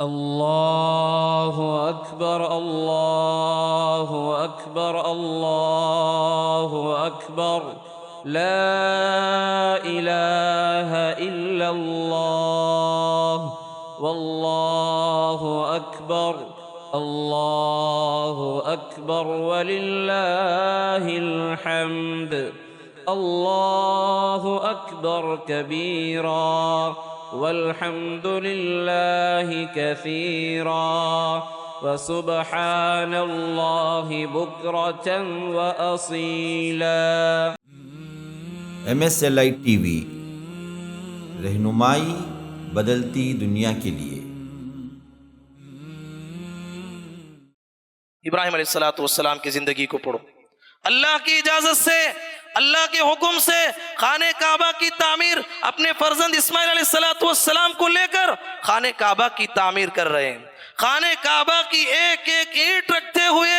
اللہ اکبر اللہ اکبر اللہ اکبر لا الہ الا اللہ واللہ اکبر اللہ اکبر وللہ الحمد اللہ اکبر کبیرا والحمد للہ کثیرا وسبحان اللہ بکرة وأصیلا۔ MSLI ٹی وی، رہنمائی بدلتی دنیا کے لیے۔ ابراہیم علیہ السلام کی زندگی کو پڑھو۔ اللہ کی اجازت سے، اللہ کے حکم سے خانہ کعبہ کی تعمیر اپنے فرزند اسماعیل علیہ السلام کو لے کر خانہ کعبہ کی تعمیر کر رہے ہیں۔ خانہ کعبہ کی ایک ایک اینٹ رکھتے ہوئے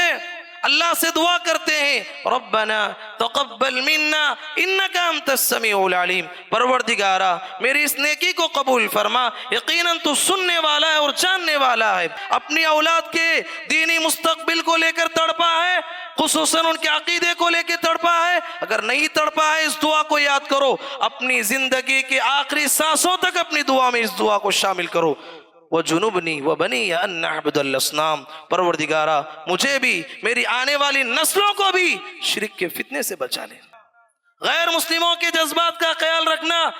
اللہ سے دعا کرتے ہیں، ربنا تقبل منا انک انت السمیع العلیم، پروردگارا میری اس نیکی کو قبول فرما، یقیناً تو سننے والا ہے اور جاننے والا ہے۔ اپنی اولاد کے دینی مستقبل کو لے کر تڑپا ہے، خصوصاً ان کے عقیدے کو لے کے تڑپا ہے۔ اگر نہیں تڑپا ہے اس دعا کو یاد کرو، اپنی زندگی کے آخری سانسوں تک اپنی دعا میں اس دعا کو شامل کرو، وَجُنُبْنِي وَبَنِيَ أَن نَعْبُدَ الْأَصْنَامَ، پروردگارا مجھے بھی میری آنے والی نسلوں کو بھی شرک کے فتنے سے بچا لے۔ غیر مسلموں کے جذبات کا خیال رکھنا،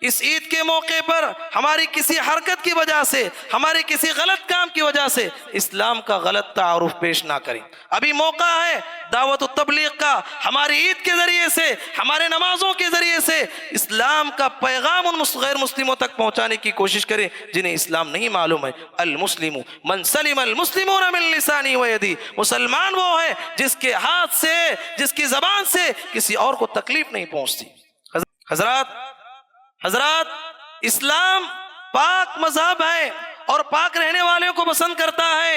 اس عید کے موقع پر ہماری کسی حرکت کی وجہ سے، ہمارے کسی غلط کام کی وجہ سے اسلام کا غلط تعارف پیش نہ کریں۔ ابھی موقع ہے دعوت و تبلیغ کا، ہماری عید کے ذریعے سے، ہمارے نمازوں کے ذریعے سے اسلام کا پیغام ان غیر مسلموں تک پہنچانے کی کوشش کریں جنہیں اسلام نہیں معلوم ہے۔ المسلم من سلم المسلمون من لسانی و یدی، مسلمان وہ ہے جس کے ہاتھ سے، جس کی زبان سے کسی اور کو تکلیف نہیں پہنچتی۔ حضرات اسلام پاک مذہب ہے اور پاک رہنے والوں کو پسند کرتا ہے،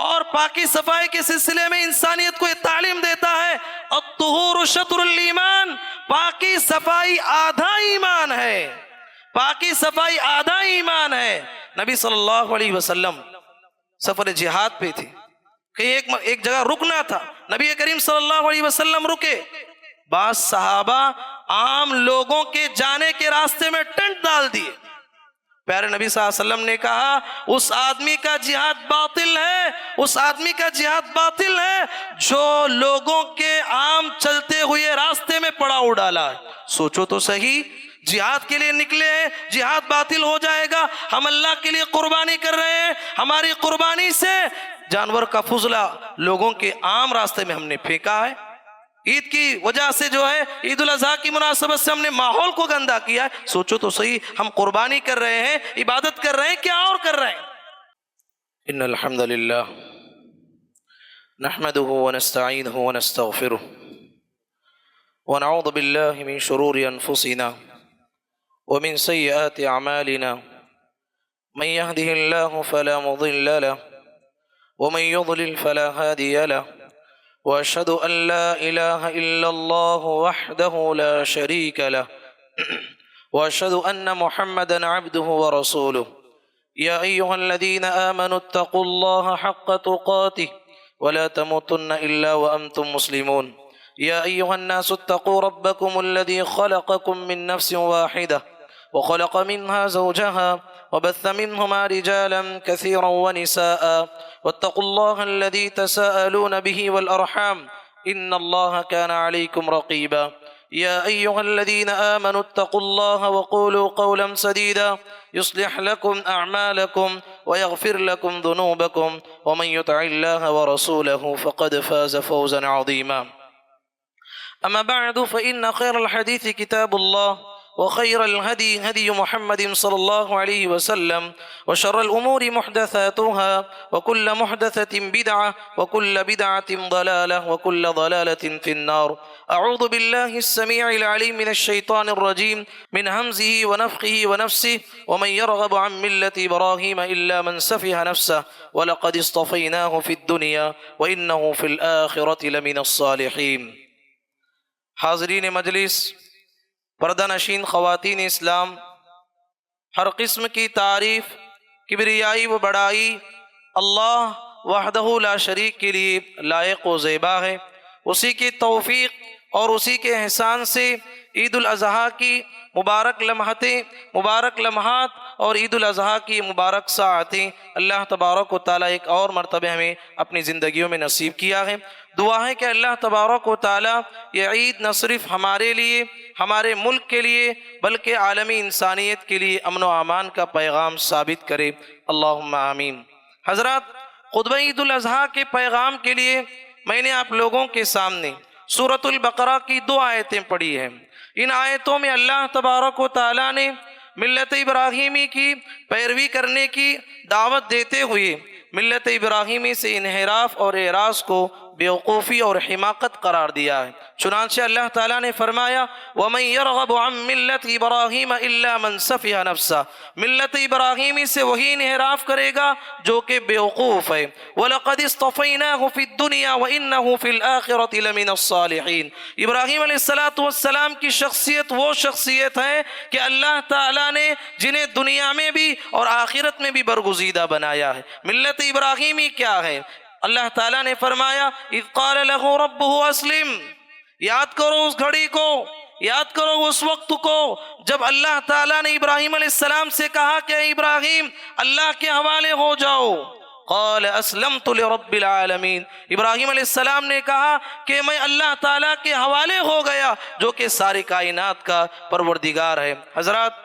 اور پاکی صفائی کے سلسلے میں انسانیت کو یہ تعلیم دیتا ہے، الطہور شطر الایمان، پاکی صفائی آدھا ایمان ہے، پاکی صفائی آدھا ایمان ہے۔ نبی صلی اللہ علیہ وسلم سفر جہاد پہ تھے، کہیں ایک جگہ رکنا تھا، نبی کریم صلی اللہ علیہ وسلم رکے، بعض صحابہ عام لوگوں کے جانے کے راستے میں ٹینٹ ڈال دیے۔ پیارے نبی صلی اللہ علیہ وسلم نے کہا اس آدمی کا جہاد باطل ہے، اس آدمی کا جہاد باطل ہے جو لوگوں کے عام چلتے ہوئے راستے میں پڑاؤ ڈالا ہے۔ سوچو تو صحیح، جہاد کے لیے نکلے ہیں، جہاد باطل ہو جائے گا، ہم اللہ کے لیے قربانی کر رہے ہیں، ہماری قربانی سے جانور کا فضلہ لوگوں کے عام راستے میں ہم نے پھینکا ہے۔ عید کی وجہ سے جو ہے، عید الاضحیٰ کی مناسبت سے ہم نے ماحول کو گندا کیا ہے۔ سوچو تو صحیح، ہم قربانی کر رہے ہیں، عبادت کر رہے ہیں، کیا اور کر رہے ہیں؟ ان الحمد للہ نحمده ونستعینه ونستغفره ونعوذ باللہ من شرور انفسنا ومن سیئات اعمالنا، من يهده الله فلا مضل له ومن يضلل فلا هادي له، وأشهد أن لا إله إلا الله وحده لا شريك له، وأشهد أن محمدا عبده ورسوله، يا أيها الذين آمنوا اتقوا الله حق تقاته ولا تموتن إلا وأنتم مسلمون، يا أيها الناس اتقوا ربكم الذي خلقكم من نفس واحدة وخلق منها زوجها وبث منهما رجالا كثيرا ونساء، واتقوا الله الذي تساءلون به والأرحام إن الله كان عليكم رقيبا، يا أيها الذين آمنوا اتقوا الله وقولوا قولا سديدا يصلح لكم أعمالكم ويغفر لكم ذنوبكم، ومن يطع الله ورسوله فقد فاز فوزا عظيما. أما بعد، فإن خير الحديث كتاب الله، وخير الهدي هدي محمد صلى الله عليه وسلم، وشر الأمور محدثاتها، وكل محدثة بدعة، وكل بدعة ضلالة، وكل ضلالة في النار. أعوذ بالله السميع العليم من الشيطان الرجيم، من همزه ونفخه ونفسه، ومن يرغب عن ملة إبراهيم إلا من سفه نفسه ولقد اصطفيناه في الدنيا وإنه في الآخرة لمن الصالحين. حاضرین مجلس، پردہ نشین خواتین اسلام، ہر قسم کی تعریف کبریائی و بڑائی اللہ وحدہ لا شریک کے لیے لائق و زیبا ہے۔ اسی کی توفیق اور اسی کے احسان سے عید الاضحیٰ کی مبارک لمحات اور عید الاضحیٰ کی مبارک ساعتیں اللہ تبارک و تعالیٰ ایک اور مرتبہ ہمیں اپنی زندگیوں میں نصیب کیا ہے۔ دعا ہے کہ اللہ تبارک و تعالیٰ یہ عید نہ صرف ہمارے لیے، ہمارے ملک کے لیے، بلکہ عالمی انسانیت کے لیے امن و امان کا پیغام ثابت کرے، اللہم آمین۔ حضرات، خطبہ عید الاضحیٰ کے پیغام کے لیے میں نے آپ لوگوں کے سامنے سورۃ البقرہ کی 2 آیتیں پڑھی ہیں۔ ان آیتوں میں اللہ تبارک و تعالیٰ نے ملت ابراہیمی کی پیروی کرنے کی دعوت دیتے ہوئے ملت ابراہیمی سے انحراف اور اعراض کو بیوقوفی اور حماقت قرار دیا ہے۔ چنانچہ اللہ تعالیٰ نے فرمایا وَمَن يَرْغَبُ عَن مِّلَّةِ إِبْرَاهِيمَ إِلَّا مَن سَفِهَ نَفْسَهُ، ملت ابراہیمی سے وہی انحراف کرے گا جو کہ بیوقوف ہے۔ وَلَقَدِ اصْطَفَيْنَاهُ فِي الدُّنْيَا وَإِنَّهُ فِي الْآخِرَةِ لَمِنَ الصَّالِحِينَ۔ ابراہیم علیہ السلام کی شخصیت وہ شخصیت ہے کہ اللہ تعالیٰ نے جنہیں دنیا میں بھی اور آخرت میں بھی برگزیدہ بنایا ہے۔ ملت ابراہیمی کیا ہے؟ اللہ تعالیٰ نے فرمایا اذ قال له ربه اسلم، یاد کرو اس گھڑی کو، یاد کرو اس وقت کو جب اللہ تعالیٰ نے ابراہیم علیہ السلام سے کہا کہ اے ابراہیم اللہ کے حوالے ہو جاؤ۔ قال اسلمت لرب العالمین، ابراہیم علیہ السلام نے کہا کہ میں اللہ تعالیٰ کے حوالے ہو گیا جو کہ ساری کائنات کا پروردگار ہے۔ حضرات،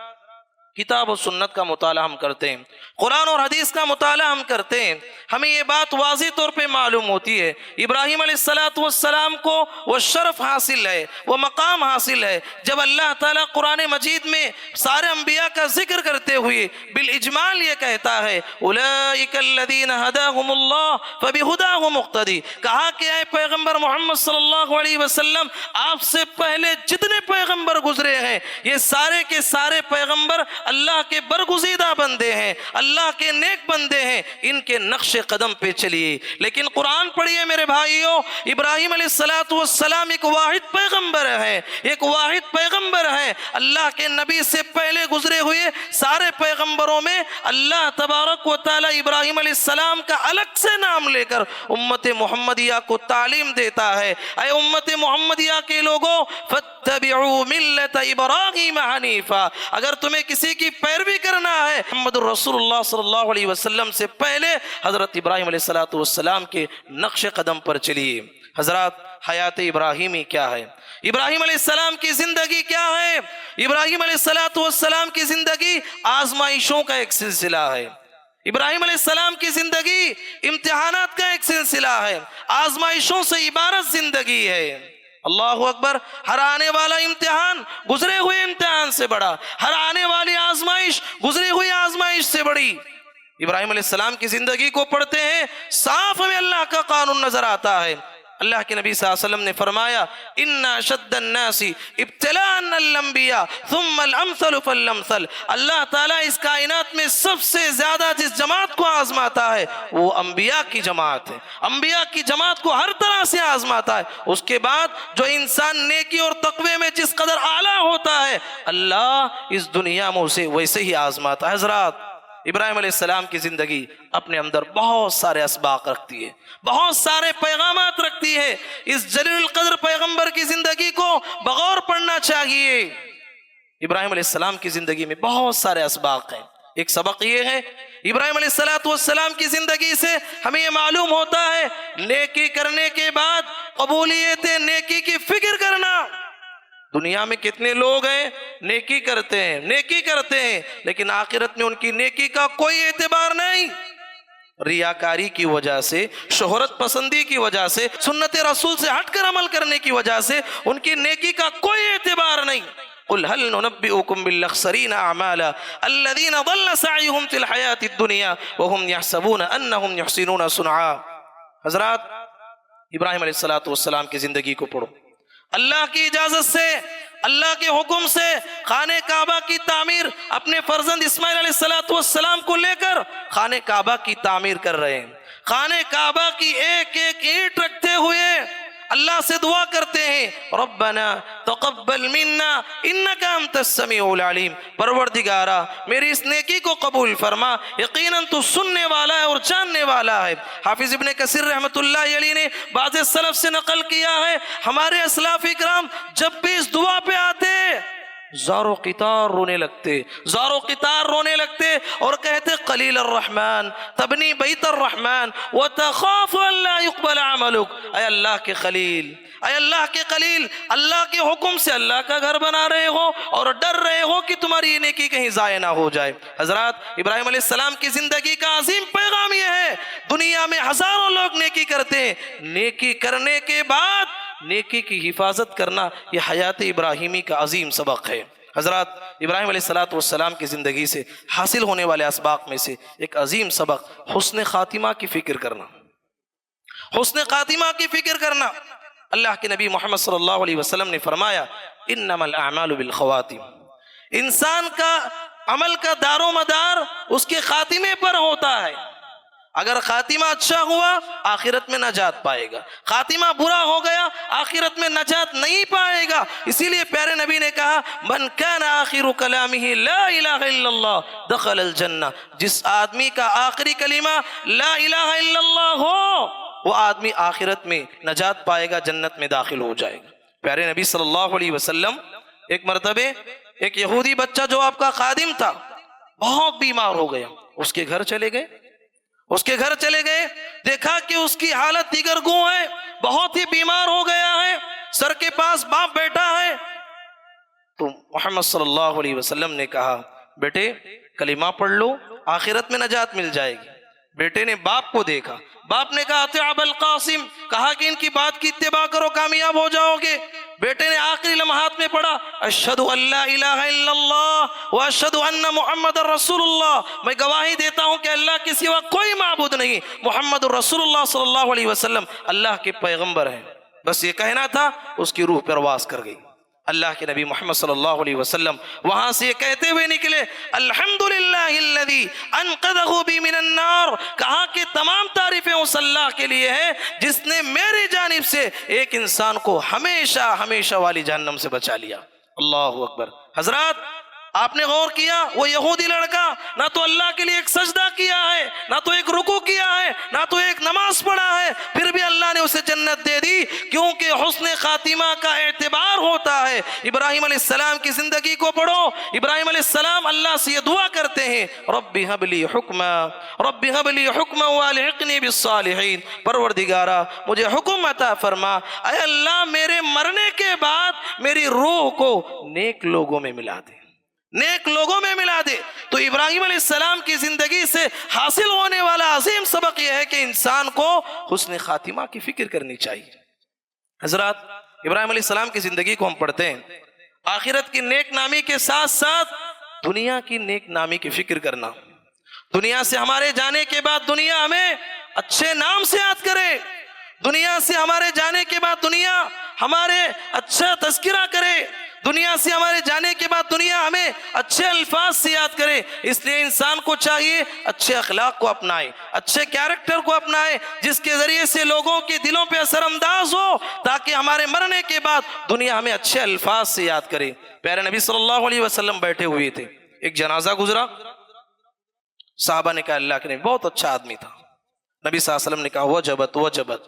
کتاب و سنت کا مطالعہ ہم کرتے ہیں، قرآن اور حدیث کا مطالعہ ہم کرتے ہیں، ہمیں یہ بات واضح طور پہ معلوم ہوتی ہے ابراہیم علیہ السلام کو وہ شرف حاصل ہے، وہ مقام حاصل ہے جب اللہ تعالیٰ قرآن مجید میں سارے انبیاء کا ذکر کرتے ہوئے بالاجمال یہ کہتا ہے اولئک الذین ہداہم اللہ فبہداہ مقتدی، کہا کہ اے پیغمبر محمد صلی اللہ علیہ وسلم آپ سے پہلے جتنے پیغمبر گزرے ہیں یہ سارے کے سارے پیغمبر اللہ کے برگزیدہ بندے ہیں، اللہ کے نیک بندے ہیں، ان کے نقش قدم پہ چلیے۔ لیکن قرآن پڑھیے میرے بھائیوں، ابراہیم علیہ السلام ایک واحد پیغمبر ہے، ایک واحد پیغمبر ہے۔ اللہ کے نبی سے پہلے گزرے ہوئے سارے پیغمبروں میں اللہ تبارک و تعالی ابراہیم علیہ السلام کا الگ سے نام لے کر امت محمدیہ کو تعلیم دیتا ہے، اے امت محمدیہ کے لوگوں فاتبعوا ملت ابراہیم حنیفا، اگر تمہیں کسی کی پیروی کرنا ہے محمد الرسول اللہ صلی اللہ علیہ وسلم سے پہلے حضرت ابراہیم علیہ السلام کے نقش قدم پر چلیے۔ حضرات، حیات ابراہیمی کیا ہے؟ ابراہیم علیہ السلام کی زندگی کیا ہے؟ ابراہیم علیہ السلام کی زندگی آزمائشوں کا ایک سلسلہ ہے، ابراہیم علیہ السلام کی زندگی امتحانات کا ایک سلسلہ ہے، آزمائشوں سے عبارت زندگی ہے۔ اللہ اکبر، ہر آنے والا امتحان گزرے ہوئے امتحان سے بڑا، ہر آنے والی آزمائش گزری ہوئی آزمائش سے بڑی۔ ابراہیم علیہ السلام کی زندگی کو پڑھتے ہیں، صاف ہمیں اللہ کا قانون نظر آتا ہے۔ اللہ کے نبی صلی اللہ علیہ وسلم نے فرمایا ان اشد الناس ابتلاء الانبیاء ثم الامثل فالامثل، اللہ تعالیٰ اس کائنات میں سب سے زیادہ جس جماعت کو آزماتا ہے وہ انبیاء کی جماعت ہے، انبیاء کی جماعت کو ہر طرح سے آزماتا ہے۔ اس کے بعد جو انسان نیکی اور تقوی میں جس قدر اعلیٰ ہوتا ہے اللہ اس دنیا میں اسے ویسے ہی آزماتا ہے۔ حضرات، ابراہیم علیہ السلام کی زندگی اپنے اندر بہت سارے اسباق رکھتی ہے، بہت سارے پیغامات رکھتی ہے۔ اس جلیل القدر پیغمبر کی زندگی کو بغور پڑھنا چاہیے۔ ابراہیم علیہ السلام کی زندگی میں بہت سارے اسباق ہیں۔ ایک سبق یہ ہے ابراہیم علیہ السلام کی زندگی سے ہمیں یہ معلوم ہوتا ہے نیکی کرنے کے بعد قبولیت نیکی کی فکر کرنا۔ دنیا میں کتنے لوگ ہیں نیکی کرتے ہیں لیکن آخرت میں ان کی نیکی کا کوئی اعتبار نہیں، ریاکاری کی وجہ سے، شہرت پسندی کی وجہ سے، سنت رسول سے ہٹ کر عمل کرنے کی وجہ سے ان کی نیکی کا کوئی اعتبار نہیں۔ قل هل ننبئكم بالاخسرين اعمالا الذين ضل سعيهم في الحياة الدنيا وهم يحسبون انهم يحسنون صنعا۔ حضرات، ابراہیم علیہ السلام کی زندگی کو پڑھو، اللہ کی اجازت سے، اللہ کے حکم سے خانہ کعبہ کی تعمیر اپنے فرزند اسماعیل علیہ السلام کو لے کر خانہ کعبہ کی تعمیر کر رہے ہیں۔ خانہ کعبہ کی ایک ایک اینٹ رکھتے ہوئے اللہ سے دعا کرتے ہیں ربنا تقبل منا انک انت السمیع العلیم، پروردگارا میری اس نیکی کو قبول فرما، یقیناً تو سننے والا ہے اور جاننے والا ہے۔ حافظ ابن کثیر رحمۃ اللہ علیہ نے بعض سلف سے نقل کیا ہے، ہمارے اسلاف اکرام جب بھی اس دعا پہ آتے زار و قطار رونے لگتے، زار و قطار رونے لگتے اور کہتے قلیل الرحمن تبنی بیت الرحمن وتخاف ان لا يقبل عملک، اے اللہ کے خلیل، اے اللہ کے خلیل، اللہ کے حکم سے اللہ کا گھر بنا رہے ہو اور ڈر رہے ہو کہ تمہاری یہ نیکی کہیں ضائع نہ ہو جائے۔ حضرات ابراہیم علیہ السلام کی زندگی کا عظیم پیغام یہ ہے، دنیا میں ہزاروں لوگ نیکی کرتے ہیں، نیکی کرنے کے بعد نیکی کی حفاظت کرنا یہ حیات ابراہیمی کا عظیم سبق ہے۔ حضرات ابراہیم علیہ السلام کی زندگی سے حاصل ہونے والے اسباق میں سے ایک عظیم سبق حسن خاتمہ کی فکر کرنا، حسن خاتمہ کی فکر کرنا۔ اللہ کے نبی محمد صلی اللہ علیہ وسلم نے فرمایا انما الاعمال بالخواتم، انسان کا عمل کا دار و مدار اس کے خاتمے پر ہوتا ہے۔ اگر خاتمہ اچھا ہوا آخرت میں نجات پائے گا، خاتمہ برا ہو گیا آخرت میں نجات نہیں پائے گا۔ اسی لیے پیارے نبی نے کہا من کان آخر کلامہ لا الہ الا اللہ دخل الجنہ، جس آدمی کا آخری کلمہ لا الہ الا اللہ ہو وہ آدمی آخرت میں نجات پائے گا، جنت میں داخل ہو جائے گا۔ پیارے نبی صلی اللہ علیہ وسلم ایک مرتبہ ایک یہودی بچہ جو آپ کا خادم تھا بہت بیمار ہو گیا، اس کے گھر چلے گئے، اس کے گھر چلے گئے، دیکھا کہ اس کی حالت دیگر گوں ہے، بہت ہی بیمار ہو گیا ہے، سر کے پاس باپ بیٹھا ہے۔ تو محمد صلی اللہ علیہ وسلم نے کہا بیٹے کلمہ پڑھ لو آخرت میں نجات مل جائے گی۔ بیٹے نے باپ کو دیکھا، باپ نے کہا اطیع ابا القاسم، کہا کہ ان کی بات کی اتباع کرو کامیاب ہو جاؤ گے۔ بیٹے نے آخری لمحات میں پڑھا اشہد ان لا الہ الا اللہ واشہد ان محمد رسول اللہ، میں گواہی دیتا ہوں کہ اللہ کے سوا کوئی معبود نہیں، محمد رسول اللہ صلی اللہ علیہ وسلم اللہ کے پیغمبر ہیں۔ بس یہ کہنا تھا، اس کی روح پرواز کر گئی۔ اللہ کے نبی محمد صلی اللہ علیہ وسلم وہاں سے یہ کہتے ہوئے نکلے الحمدللہ الذی انقذہ بی من النار، کہا کہ تمام تعریفیں اس اللہ کے لیے ہے جس نے میری جانب سے ایک انسان کو ہمیشہ ہمیشہ والی جہنم سے بچا لیا۔ اللہ اکبر۔ حضرات آپ نے غور کیا وہ یہودی لڑکا نہ تو اللہ کے لیے ایک سجدہ کیا ہے، نہ تو ایک رکوع کیا ہے، نہ تو ایک نماز پڑھا ہے، پھر بھی اللہ نے اسے جنت دے دی، کیونکہ حسن خاتمہ کا اعتبار ہوتا ہے۔ ابراہیم علیہ السلام کی زندگی کو پڑھو، ابراہیم علیہ السلام اللہ سے یہ دعا کرتے ہیں رب ہب لی حکما، رب ہب لی حکما والحقنی بالصالحین، پروردگارا مجھے حکم عطا فرما، اے اللہ میرے مرنے کے بعد میری روح کو نیک لوگوں میں ملا دے، نیک لوگوں میں ملا دے۔ تو ابراہیم علیہ السلام کی زندگی سے حاصل ہونے والا عظیم سبق یہ ہے کہ انسان کو حسن خاتمہ کی فکر کرنی چاہیے۔ حضرات ابراہیم علیہ السلام کی زندگی کو ہم پڑھتے ہیں، آخرت کی نیک نامی کے ساتھ ساتھ دنیا کی نیک نامی کی فکر کرنا، دنیا سے ہمارے جانے کے بعد دنیا ہمیں اچھے نام سے یاد کرے، دنیا سے ہمارے جانے کے بعد دنیا ہمارے اچھا تذکرہ کرے، دنیا سے ہمارے جانے کے بعد دنیا ہمیں اچھے الفاظ سے یاد کرے۔ اس لیے انسان کو چاہیے اچھے اخلاق کو اپنائے، اچھے کیریکٹر کو اپنائے، جس کے ذریعے سے لوگوں کے دلوں پہ اثر انداز ہو، تاکہ ہمارے مرنے کے بعد دنیا ہمیں اچھے الفاظ سے یاد کرے۔ پیارے نبی صلی اللہ علیہ وسلم بیٹھے ہوئے تھے، ایک جنازہ گزرا، صحابہ نے کہا اللہ کے نبی بہت اچھا آدمی تھا، نبی صلی اللہ علیہ وسلم نے کہا وجبت وجبت۔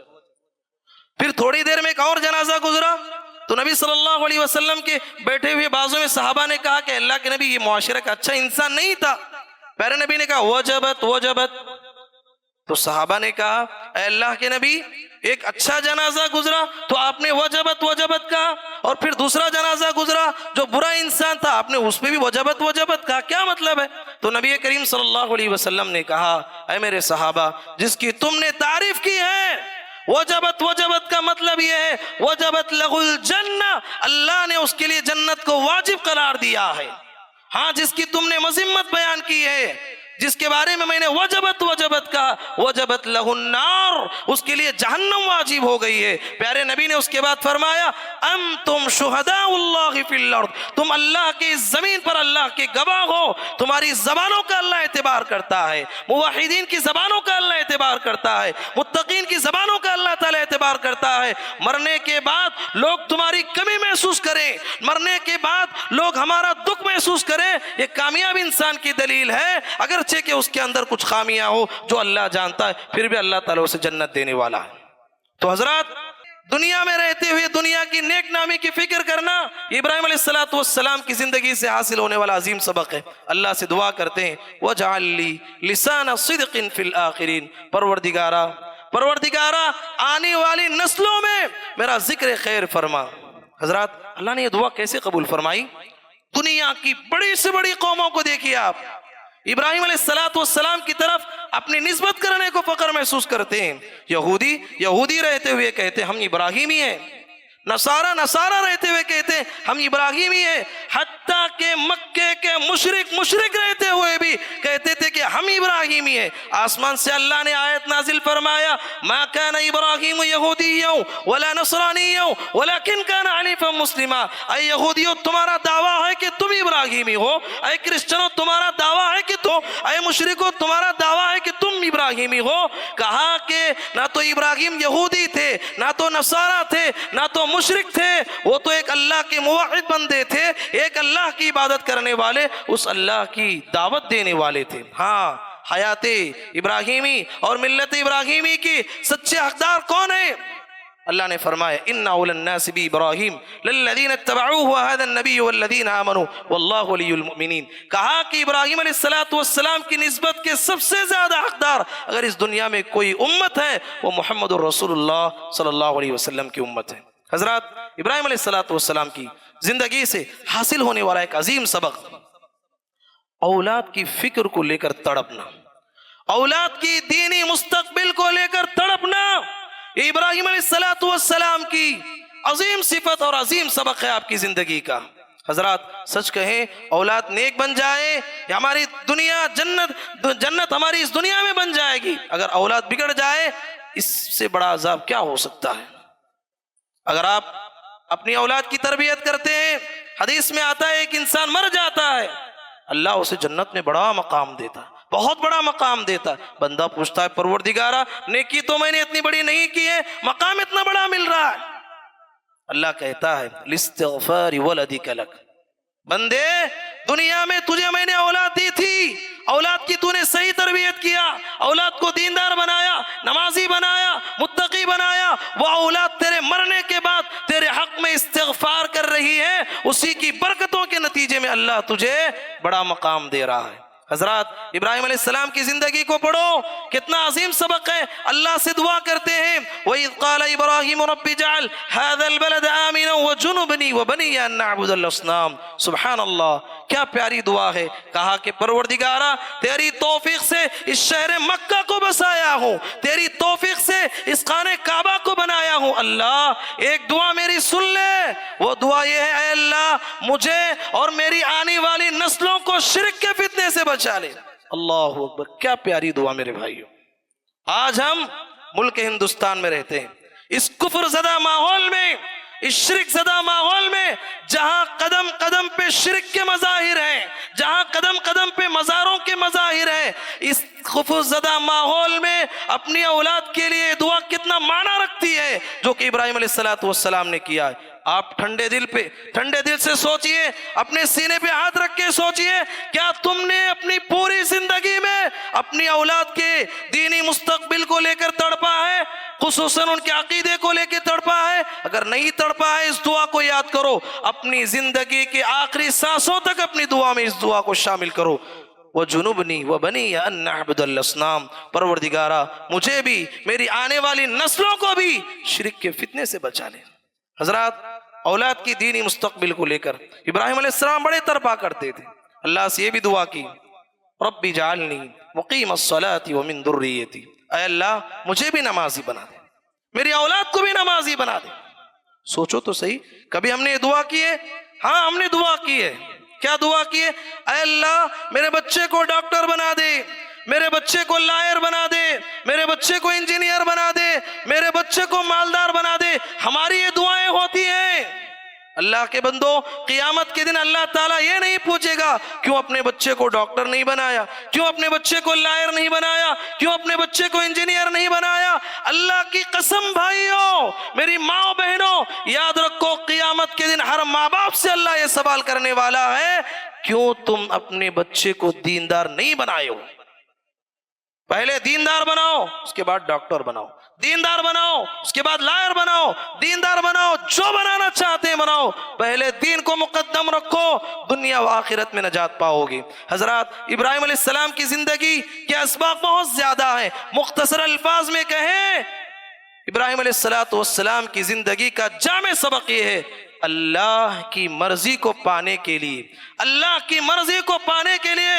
پھر تھوڑی دیر میں ایک اور جنازہ گزرا تو نبی صلی اللہ علیہ وسلم کے بیٹھے ہوئے بازو میں صحابہ نے کہا کہ اللہ کے نبی یہ معاشرہ کا اچھا انسان نہیں تھا، پیارے نبی نے کہا وجبت وجبت۔ تو صحابہ نے کہا اے اللہ کے نبی ایک اچھا جنازہ گزرا تو آپ نے وجبت وجبت کہا، اور پھر دوسرا جنازہ گزرا جو برا انسان تھا آپ نے اس پہ بھی وجبت وجبت کہا، کیا مطلب ہے؟ تو نبی کریم صلی اللہ علیہ وسلم نے کہا اے میرے صحابہ جس کی تم نے تعریف کی ہے وجبت وجبت کا مطلب یہ ہے وجبت لہ الجنہ، اللہ نے اس کے لیے جنت کو واجب قرار دیا ہے۔ ہاں جس کی تم نے مذمت بیان کی ہے، جس کے بارے میں نے وجبت وجبت کہا، وجبت لہ النار، اس کے لیے جہنم واجب ہو گئی ہے۔ پیارے نبی نے اس کے بعد فرمایا انتم شہداء اللہ فی الارض، تم اللہ کی زمین پر اللہ کے گواہ ہو، تمہاری زبانوں کا اللہ اعتبار کرتا ہے، موحدین کی زبانوں کا اللہ اعتبار کرتا ہے، متقین کی زبانوں کا اللہ تعالیٰ اعتبار کرتا ہے۔ مرنے کے بعد لوگ تمہاری کمی محسوس کریں، مرنے کے بعد لوگ ہمارا دکھ محسوس کریں، یہ کامیاب انسان کی دلیل ہے، اگرچہ کہ اس کے اندر کچھ خامیاں ہو جو اللہ جانتا ہے، پھر بھی اللہ تعالیٰ اسے جنت دینے والا ہے۔ تو حضرات، دنیا میں رہتے ہوئے دنیا کی نیک نامی کی فکر کرنا ابراہیم علیہ السلام کی زندگی سے حاصل ہونے والا عظیم سبق ہے۔ اللہ سے دعا کرتے ہیں وَجْعَلْ لِي لِسَانَ صِدْقٍ فِي الْآخِرِينَ، پروردگارہ آنے والی نسلوں میں میرا ذکر خیر فرما۔ حضرات، اللہ نے یہ دعا کیسے قبول فرمائی؟ دنیا کی بڑی سے بڑی قوموں کو دیکھیے آپ، ابراہیم علیہ السلام کی طرف اپنی نسبت کرنے کو فخر محسوس کرتے ہیں۔ یہودی رہتے ہوئے کہتے ہیں ہم ابراہیمی ہیں، نصارہ رہتے ہوئے کہتے ہیں ہم ابراہیمی ہیں، حتیٰ کہ مکے کے مشرک رہتے ہوئے بھی کہتے تھے کہ ہم ابراہیمی ہیں۔ آسمان سے اللہ نے آیت نازل فرمایا ما کان ابراہیم یہودیوں ولا نصرانیوں ولکن کان حنیفا مسلما۔ اے یہودیوں، تمہارا دعویٰ ہے کہ تم ابراہیمی ہو، اے کرسچنوں تمہارا دعویٰ ہے کہ تم، اے مشرکوں تمہارا دعویٰ ہے کہ تم ابراہیمی ہو۔ کہا کہ نہ تو ابراہیم یہودی تھے، نہ تو نصارہ تھے، نہ تو مشرک تھے، وہ تو ایک اللہ کے موحد بندے تھے، ایک اللہ کی عبادت کرنے والے، اس اللہ کی دعوت دینے والے تھے۔ ہاں، حیات ابراہیمی اور ملت ابراہیمی کی سچے حقدار کون ہیں؟ اللہ نے فرمایا ان اول الناس بابراہیم للذین اتبعوه وهذا النبی والذین آمنوا واللہ ولی المؤمنین۔ کہا کہ ابراہیم علیہ السلام کی نسبت کے سب سے زیادہ حقدار اگر اس دنیا میں کوئی امت ہے وہ محمد الرسول اللہ صلی اللہ علیہ وسلم کی امت ہے۔ حضرات، ابراہیم علیہ السلام کی زندگی سے حاصل ہونے والا ایک عظیم سبق اولاد کی فکر کو لے کر تڑپنا، اولاد کی دینی مستقبل کو لے کر تڑپنا، یہ ابراہیم علیہ السلام کی عظیم صفت اور عظیم سبق ہے آپ کی زندگی کا۔ حضرات، سچ کہیں اولاد نیک بن جائے یا ہماری دنیا جنت ہماری اس دنیا میں بن جائے گی، اگر اولاد بگڑ جائے اس سے بڑا عذاب کیا ہو سکتا ہے؟ اگر آپ اپنی اولاد کی تربیت کرتے ہیں، حدیث میں آتا ہے ایک انسان مر جاتا ہے، اللہ اسے جنت میں بڑا مقام دیتا، بہت بڑا مقام دیتا۔ بندہ پوچھتا ہے پروردگارہ نیکی تو میں نے اتنی بڑی نہیں کی ہے، مقام اتنا بڑا مل رہا ہے۔ اللہ کہتا ہے لاستغفار ولدک لک، بندے دنیا میں تجھے میں نے اولاد دی تھی، اولاد کی تو نے صحیح تربیت کیا، اولاد کو دیندار بنایا، نمازی بنایا، متقی بنایا، وہ اولاد تیرے مرنے کے بعد تیرے حق میں استغفار کر رہی ہے، اسی کی برکتوں کے نتیجے میں اللہ تجھے بڑا مقام دے رہا ہے۔ حضرات، ابراہیم علیہ السلام کی زندگی کو پڑھو، کتنا عظیم سبق ہے۔ اللہ سے دعا کرتے ہیں وَإِذْ قَالَ إِبْرَاهِيمُ رَبِّ اجْعَلْ هَذَا الْبَلَدَ آمِنًا وَاجْنُبْنِي وَبَنِيَّ أَن نَّعْبُدَ الْأَصْنَامَ۔ سبحان اللہ، کیا پیاری دعا ہے۔ کہا کہ پروردگارہ تیری توفیق سے اس شہر مکہ کو بسایا ہوں، تیری توفیق سے اس خانہ کعبہ کو بنایا ہوں۔ اللہ ایک دعا میری سن لے، وہ دعا یہ ہے اے اللہ مجھے اور میری آنے والی نسلوں کو شرک کے فتنے سے بچا لے۔ اللہ اکبر، کیا پیاری دعا میرے بھائیو۔ آج ہم ملک ہندوستان میں رہتے ہیں، اس کفر زدہ ماحول میں، اس شرک زدہ ماحول میں، جہاں قدم قدم پہ شرک کے مظاہر ہیں، جہاں قدم قدم پہ مزاروں کے مظاہر ہیں، اس کفر زدہ ماحول میں اپنی اولاد کے لیے دعا کتنا معنی رکھتی ہے جو کہ ابراہیم علیہ السلام نے کیا ہے۔ آپ ٹھنڈے دل سے سوچئے، اپنے سینے پہ ہاتھ رکھ کے سوچئے، کیا تم نے اپنی پوری زندگی میں اپنی اولاد کے دینی مستقبل کو لے کر تڑپا ہے، خصوصاً ان کے عقیدے کو لے کے تڑپا ہے؟ اگر نہیں تڑپا ہے اس دعا کو یاد کرو، اپنی زندگی کے آخری سانسوں تک اپنی دعا میں اس دعا کو شامل کرو۔ وَجُنُبْنِي وَبَنِيَّ أَن نَّعْبُدَ الْأَصْنَامَ، پروردگارہ مجھے بھی میری آنے والی نسلوں کو بھی شرک کے فتنے سے بچا لے۔ حضرات، اولاد کی دینی مستقبل کو لے کر ابراہیم علیہ السلام بڑے تڑپا کرتے تھے، اللہ سے یہ بھی دعا کی رب اجعلنی مقیم الصلاۃ ومن ذریتی، اے اللہ مجھے بھی نمازی بنا دے، میری اولاد کو بھی نمازی بنا دے۔ سوچو تو صحیح، کبھی ہم نے یہ دعا کی ہے؟ ہاں ہم نے دعا کی ہے، کیا دعا کی ہے؟ اے اللہ میرے بچے کو ڈاکٹر بنا دے، میرے بچے کو لائر بنا دے، میرے بچے کو انجینئر بنا دے، میرے بچے کو مالدار بنا دے۔ ہماری یہ دعائیں ہوتی ہیں۔ اللہ کے بندو، قیامت کے دن اللہ تعالیٰ یہ نہیں پوچھے گا کیوں اپنے بچے کو ڈاکٹر نہیں بنایا، کیوں اپنے بچے کو لائر نہیں بنایا، کیوں اپنے بچے کو انجینئر نہیں بنایا۔ اللہ کی قسم بھائیوں، میری ماں بہنوں، یاد رکھو قیامت کے دن ہر ماں باپ سے اللہ یہ سوال کرنے والا ہے، کیوں تم اپنے بچے کو دیندار نہیں بنائے ہو؟ پہلے دیندار بناؤ، اس کے بعد ڈاکٹر بناؤ، دیندار بناؤ اس کے بعد لائر بناؤ، دیندار بناؤ، جو بنانا چاہتے ہیں بناؤ، پہلے دین کو مقدم رکھو، دنیا و آخرت میں نجات پاؤ گی۔ حضرات، ابراہیم علیہ السلام کی زندگی کے اسباق بہت زیادہ ہیں، مختصر الفاظ میں کہیں ابراہیم علیہ السلام کی زندگی کا جامع سبق یہ ہے، اللہ کی مرضی کو پانے کے لیے، اللہ کی مرضی کو پانے کے لیے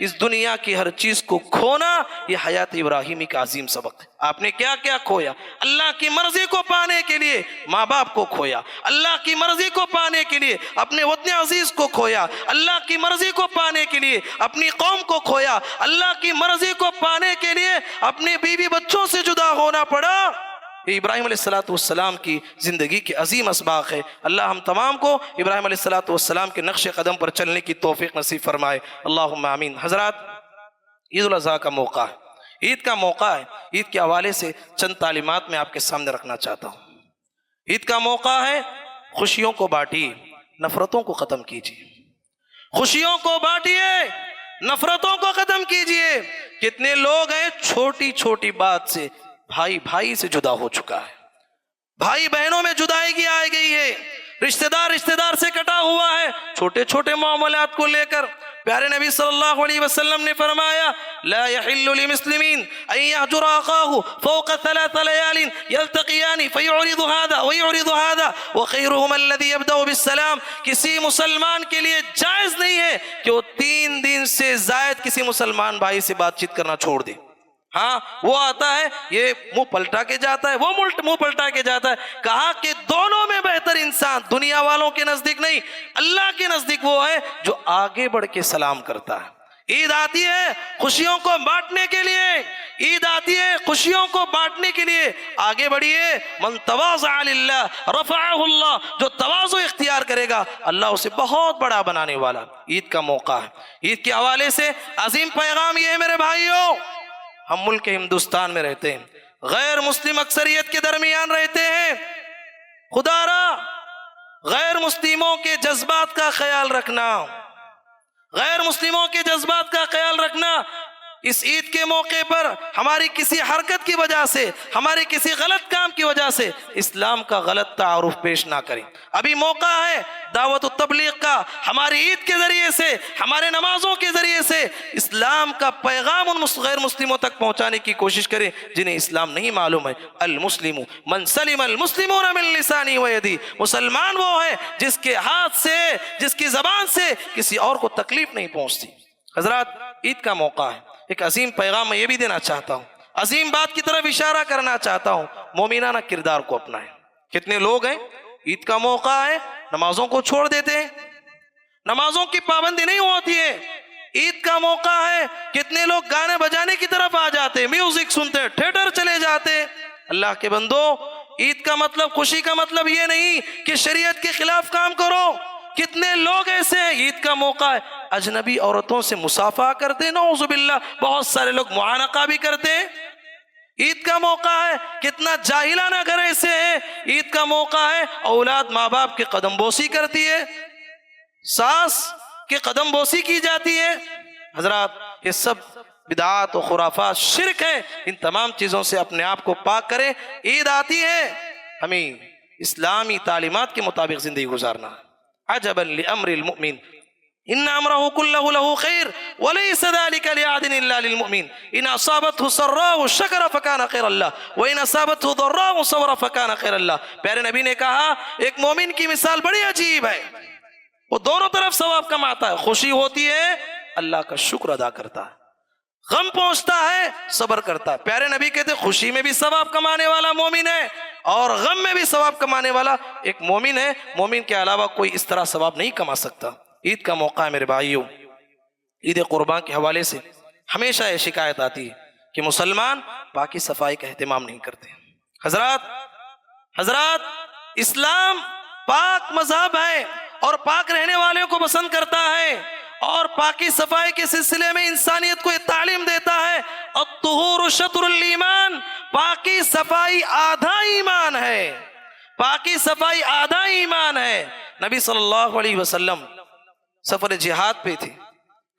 اس دنیا کی ہر چیز کو کھونا، یہ حیات ابراہیمی کا عظیم سبق ہے۔ آپ نے کیا کیا کھویا؟ اللہ کی مرضی کو پانے کے لیے ماں باپ کو کھویا، اللہ کی مرضی کو پانے کے لیے اپنے وطن عزیز کو کھویا، اللہ کی مرضی کو پانے کے لیے اپنی قوم کو کھویا، اللہ کی مرضی کو پانے کے لیے اپنے بیوی بچوں سے جدا ہونا پڑا۔ یہ ابراہیم علیہ السلام کی زندگی کے عظیم اسباق ہے۔ اللہ ہم تمام کو ابراہیم علیہ السلام کے نقش قدم پر چلنے کی توفیق نصیب فرمائے، اللہم آمین۔ حضرات، عید الاضحیٰ کا موقع ہے، عید کا موقع ہے۔ عید کے حوالے سے چند تعلیمات میں آپ کے سامنے رکھنا چاہتا ہوں۔ عید کا موقع ہے، خوشیوں کو بانٹیے، نفرتوں کو ختم کیجیے۔ خوشیوں کو بانٹیے، نفرتوں کو ختم کیجیے۔ کتنے لوگ ہیں چھوٹی چھوٹی بات سے بھائی بھائی سے جدا ہو چکا ہے، بھائی بہنوں میں جدائیگی آ گئی ہے، رشتہ دار سے کٹا ہوا ہے، چھوٹے چھوٹے معاملات کو لے کر۔ پیارے نبی صلی اللہ علیہ وسلم نے فرمایا لا يحل لمسلمین ان يهجر اخاه فوق 3 ليال يلتقيان فيعرض هذا ويعرض هذا وخيرهما الذي يبدأ بالسلام۔ کسی مسلمان کے لیے جائز نہیں ہے کہ وہ 3 دن سے زائد کسی مسلمان بھائی سے بات چیت کرنا چھوڑ دے۔ ہاں، وہ آتا ہے، یہ منہ پلٹا کے جاتا ہے، وہ منہ پلٹا کے جاتا ہے۔ کہا کہ دونوں میں بہتر انسان دنیا والوں کے نزدیک نہیں، اللہ کے نزدیک وہ ہے جو آگے بڑھ کے سلام کرتا ہے۔ عید آتی ہے خوشیوں کو بانٹنے کے لیے، عید آتی ہے خوشیوں کو بانٹنے کے لیے، آگے بڑھیے۔ من تواضع للہ رفعہ اللہ، جو تواضع اختیار کرے گا اللہ اسے بہت بڑا بنانے والا۔ عید کا موقع ہے، عید کے حوالے سے عظیم پیغام یہ ہے میرے بھائیوں، ہم ملک ہندوستان میں رہتے ہیں، غیر مسلم اکثریت کے درمیان رہتے ہیں، خدا را غیر مسلموں کے جذبات کا خیال رکھنا، غیر مسلموں کے جذبات کا خیال رکھنا۔ اس عید کے موقع پر ہماری کسی حرکت کی وجہ سے، ہمارے کسی غلط کام کی وجہ سے اسلام کا غلط تعارف پیش نہ کریں۔ ابھی موقع ہے دعوت و تبلیغ کا، ہماری عید کے ذریعے سے، ہمارے نمازوں کے ذریعے سے اسلام کا پیغام ان غیر مسلموں تک پہنچانے کی کوشش کریں جنہیں اسلام نہیں معلوم ہے۔ المسلم من سلم المسلمون من لسانی و یدی، مسلمان وہ ہے جس کے ہاتھ سے، جس کی زبان سے کسی اور کو تکلیف نہیں پہنچتی۔ حضرات، عید کا موقع ہے، ایک عظیم پیغام میں یہ بھی دینا چاہتا ہوں، عظیم بات کی طرف اشارہ کرنا چاہتا ہوں، مومنانہ کردار کو اپنائیں۔ کتنے لوگ ہیں عید کا موقع ہے نمازوں کو چھوڑ دیتے ہیں، نمازوں کی پابندی نہیں ہوتی ہے۔ عید کا موقع ہے کتنے لوگ گانے بجانے کی طرف آ جاتے، میوزک سنتے، تھیٹر چلے جاتے۔ اللہ کے بندو، عید کا مطلب، خوشی کا مطلب یہ نہیں کہ شریعت کے خلاف کام کرو۔ کتنے لوگ ایسے ہیں عید کا موقع ہے اجنبی عورتوں سے مصافحہ کرتے، نعوذ باللہ، بہت سارے لوگ معانقہ بھی کرتے ہیں۔ عید کا موقع ہے کتنا جاہلانہ گھر ایسے ہیں، عید کا موقع ہے اولاد ماں باپ کے قدم بوسی کرتی ہے، ساس کے قدم بوسی کی جاتی ہے۔ حضرات، یہ سب بدعات و خرافات، شرک ہے۔ ان تمام چیزوں سے اپنے آپ کو پاک کریں۔ عید آتی ہے، ہمیں اسلامی تعلیمات کے مطابق زندگی گزارنا ہے۔ عجبا لامر المؤمن ان امره كله له خير وليس ذلك لأحد الا للمؤمن ان اصابته سراء شكر فكان خيرا له وان اصابته ضراء صبر فكان خيرا له۔ پیارے نبی نے کہا ایک مومن کی مثال بڑی عجیب ہے، وہ دونوں طرف ثواب کماتا ہے، خوشی ہوتی ہے اللہ کا شکر ادا کرتا ہے، غم پہنچتا ہے صبر کرتا ہے۔ پیارے نبی کہتے خوشی میں بھی ثواب کمانے والا مومن ہے اور غم میں بھی ثواب کمانے والا ایک مومن ہے، مومن کے علاوہ کوئی اس طرح ثواب نہیں کما سکتا۔ عید کا موقع ہے میرے بھائیوں، عید قربان کے حوالے سے ہمیشہ یہ شکایت آتی ہے کہ مسلمان پاکی صفائی کا اہتمام نہیں کرتے۔ حضرات اسلام پاک مذہب ہے اور پاک رہنے والوں کو پسند کرتا ہے، اور پاکی صفائی کے سلسلے میں انسانیت کو یہ تعلیم دیتا ہے الطہور شطر الایمان، پاکی صفائی آدھا ایمان ہے، پاکی صفائی آدھا ایمان ہے۔ نبی صلی اللہ علیہ وسلم سفر جہاد پہ تھے،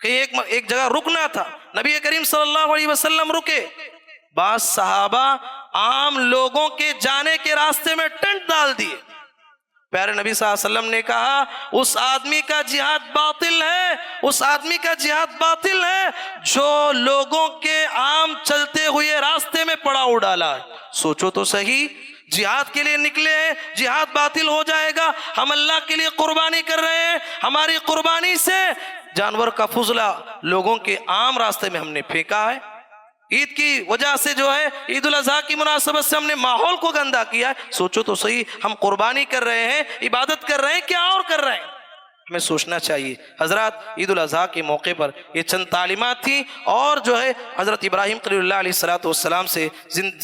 کہیں ایک جگہ رکنا تھا، نبی کریم صلی اللہ علیہ وسلم رکے، بعض صحابہ عام لوگوں کے جانے کے راستے میں ٹینٹ ڈال دیے۔ پیارے نبی صلی اللہ علیہ وسلم نے کہا اس آدمی کا جہاد باطل ہے، اس آدمی کا جہاد باطل ہے جو لوگوں کے عام چلتے ہوئے راستے میں پڑاؤ ڈالا ہے۔ سوچو تو صحیح، جہاد کے لیے نکلے ہیں، جہاد باطل ہو جائے گا، ہم اللہ کے لیے قربانی کر رہے ہیں، ہماری قربانی سے جانور کا فضلہ لوگوں کے عام راستے میں ہم نے پھینکا ہے۔ عید کی وجہ سے جو ہے، عید الاضحیٰ کی مناسبت سے ہم نے ماحول کو گندا کیا ہے۔ سوچو تو صحیح، ہم قربانی کر رہے ہیں، عبادت کر رہے ہیں، کیا اور کر رہے ہیں؟ ہمیں سوچنا چاہیے۔ حضرات عید الاضحیٰ کے موقع پر یہ چند تعلیمات تھیں، اور جو ہے حضرت ابراہیم خلیل اللہ علیہ السلام سے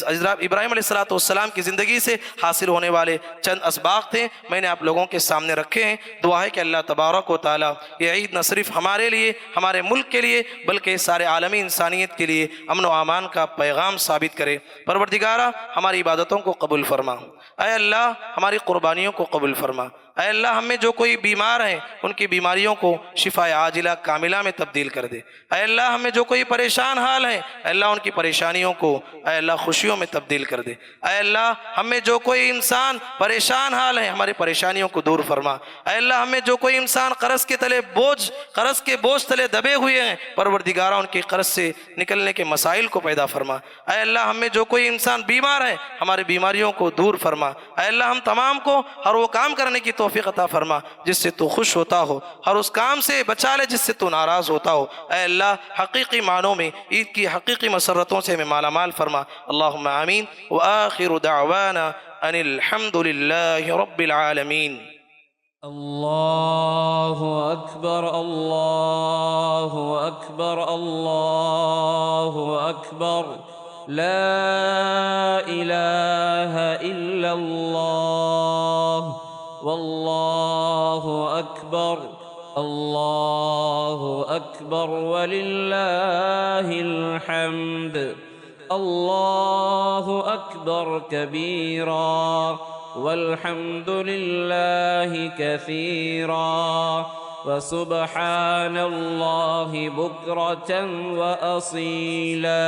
ابراہیم علیہ السلام کی زندگی سے حاصل ہونے والے چند اسباق تھے، میں نے آپ لوگوں کے سامنے رکھے ہیں۔ دعا ہے کہ اللہ تبارک و تعالیٰ یہ عید نہ صرف ہمارے لیے، ہمارے ملک کے لیے، بلکہ سارے عالمی انسانیت کے لیے امن و امان کا پیغام ثابت کرے۔ پروردگارہ ہماری عبادتوں کو قبول فرما، اے اللہ ہماری قربانیوں کو قبول فرما، اے اللہ ہم میں جو کوئی بیمار ہیں ان کی بیماریوں کو شفا عاجلہ کاملہ میں تبدیل کر دے، اے اللہ ہم میں جو کوئی پریشان حال ہیں اے اللہ ان کی پریشانیوں کو اے اللہ خوشیوں میں تبدیل کر دے، اے اللہ ہم میں جو کوئی انسان پریشان حال ہیں ہماری پریشانیوں کو دور فرما، اے اللہ ہم میں جو کوئی انسان قرض کے بوجھ تلے دبے ہوئے ہیں پروردگارہ ان کی قرض سے نکلنے کے مسائل کو پیدا فرما، اے اللہ ہم میں جو کوئی انسان بیمار ہے ہماری بیماریوں کو دور فرما، اے اللہ ہم تمام کو ہر وہ کام کرنے کی توفیق عطا فرما جس سے تو خوش ہوتا ہو، ہر اس کام سے بچا لے جس سے تو ناراض ہوتا ہو، اے اللہ حقیقی معنوں میں عید کی حقیقی مسرتوں سے ہمیں مالا مال فرما۔ اللہم آمین۔ وآخر دعوانا ان الحمد للہ رب العالمین۔ اللہ اکبر، اللہ اکبر، اللہ اکبر، لا الہ الا اللہ، واللہ اکبر، اللہ اکبر وللہ الحمد، اللہ اکبر کبیرا والحمد للہ کثیرا وسبحان اللہ بکرة وأصیلا۔